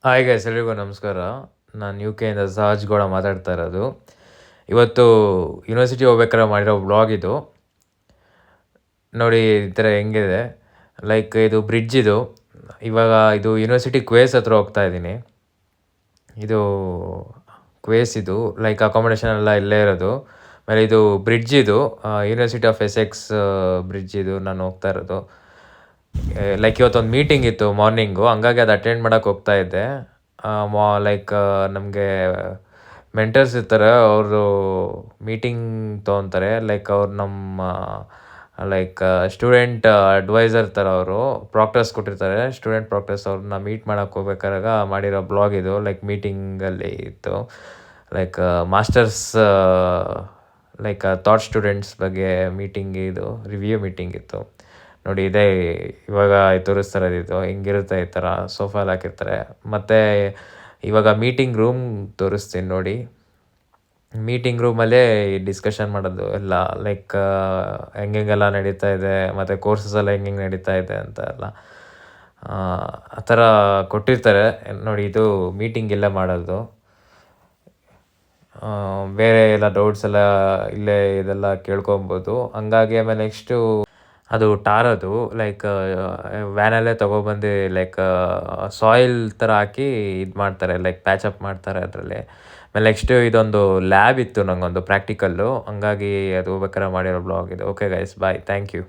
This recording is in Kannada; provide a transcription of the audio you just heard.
ಹಾಯ್ ಗೈಸ್, ಎಲ್ರಿಗೂ ನಮಸ್ಕಾರ. ನಾನು UK ಇಂದ ಸಹಜ್ ಗೌಡ ಮಾತಾಡ್ತಾ ಇರೋದು. ಇವತ್ತು ಯೂನಿವರ್ಸಿಟಿ ಹೋಗ್ಬೇಕಾದ್ರೆ ಮಾಡಿರೋ ವ್ಲಾಗ್ ಇದು. ನೋಡಿ ಈ ಥರ ಹೆಂಗಿದೆ, ಲೈಕ್ ಇದು ಬ್ರಿಡ್ಜ್ ಇದು. ಇವಾಗ ಇದು ಯೂನಿವರ್ಸಿಟಿ ಕ್ವೇಸ್ ಹತ್ರ ಹೋಗ್ತಾ ಇದ್ದೀನಿ. ಇದು ಕ್ವೇಸ್ ಇದು, ಲೈಕ್ ಅಕಾಮಿಡೇಷನ್ ಎಲ್ಲ ಇಲ್ಲೇ ಇರೋದು. ಆಮೇಲೆ ಇದು ಬ್ರಿಡ್ಜ್ ಇದು, ಯೂನಿವರ್ಸಿಟಿ ಆಫ್ ಎಸೆಕ್ಸ್ ಬ್ರಿಡ್ಜ್ ಇದು ನಾನು ಹೋಗ್ತಾ ಇರೋದು. ಲೈಕ್ ಇವತ್ತೊಂದು ಮೀಟಿಂಗ್ ಇತ್ತು ಮಾರ್ನಿಂಗು, ಹಂಗಾಗಿ ಅದು ಅಟೆಂಡ್ ಮಾಡೋಕ್ಕೆ ಹೋಗ್ತಾ ಇದ್ದೆ. ಲೈಕ್ ನಮಗೆ ಮೆಂಟರ್ಸ್ ಇರ್ತಾರೆ, ಅವರು ಮೀಟಿಂಗ್ ತೊಗೊತಾರೆ. ಲೈಕ್ ಅವ್ರು ನಮ್ಮ ಲೈಕ್ ಸ್ಟೂಡೆಂಟ್ ಅಡ್ವೈಸರ್ ಥರ ಅವರು ಪ್ರಾಕ್ಟರ್ಸ್ ಕೊಟ್ಟಿರ್ತಾರೆ. ಸ್ಟೂಡೆಂಟ್ ಪ್ರಾಕ್ಟರ್ಸ್ ಅವ್ರನ್ನ ಮೀಟ್ ಮಾಡೋಕ್ಕೆ ಹೋಗ್ಬೇಕಾದಾಗ ಮಾಡಿರೋ ಬ್ಲಾಗ್ ಇದು. ಲೈಕ್ ಮೀಟಿಂಗಲ್ಲಿ ಇತ್ತು, like masters like thought students ಬಗ್ಗೆ ಮೀಟಿಂಗ್ ಇದು, ರಿವ್ಯೂ ಮೀಟಿಂಗ್ ಇತ್ತು. ನೋಡಿ ಇದೇ ಇವಾಗ ತೋರಿಸ್ತಾ ಇರೋದಿತ್ತು, ಹಿಂಗಿರುತ್ತೆ ಈ ಥರ ಸೋಫಾಲ್ಲಿ ಹಾಕಿರ್ತಾರೆ. ಮತ್ತು ಇವಾಗ ಮೀಟಿಂಗ್ ರೂಮ್ ತೋರಿಸ್ತೀನಿ ನೋಡಿ. ಮೀಟಿಂಗ್ ರೂಮಲ್ಲೇ ಡಿಸ್ಕಷನ್ ಮಾಡೋದು ಎಲ್ಲ, ಲೈಕ್ ಹೆಂಗೆಲ್ಲ ನಡೀತಾ ಇದೆ, ಮತ್ತು ಕೋರ್ಸಸ್ ಎಲ್ಲ ಹೆಂಗೆ ನಡೀತಾ ಇದೆ ಅಂತ ಎಲ್ಲ ಆ ಥರ ಕೊಟ್ಟಿರ್ತಾರೆ. ನೋಡಿ ಇದು ಮೀಟಿಂಗ್ ಇಲ್ಲೇ ಮಾಡೋದು. ಬೇರೆ ಎಲ್ಲ ಡೌಟ್ಸ್ ಎಲ್ಲ ಇಲ್ಲೇ ಇದೆಲ್ಲ ಕೇಳ್ಕೊಬೋದು. ಹಂಗಾಗಿ ಆಮೇಲೆ ನೆಕ್ಸ್ಟು ಅದು ಟಾರದು, ಲೈಕ್ ವ್ಯಾನಲ್ಲೇ ತೊಗೊಬಂದು ಲೈಕ್ ಸಾಯಿಲ್ ಥರ ಹಾಕಿ ಇದು ಮಾಡ್ತಾರೆ, ಲೈಕ್ ಪ್ಯಾಚಪ್ ಮಾಡ್ತಾರೆ ಅದರಲ್ಲಿ. ಆಮೇಲೆ ನೆಕ್ಸ್ಟು ಇದೊಂದು ಲ್ಯಾಬ್ ಇತ್ತು, ನನಗೊಂದು ಪ್ರಾಕ್ಟಿಕಲ್ಲು, ಹಂಗಾಗಿ ಅದು ಹೋಗ್ಬೇಕಾದ್ರೆ ಮಾಡಿರೋ ಬ್ಲಾಗ್ ಇದು. Okay guys, bye, thank you.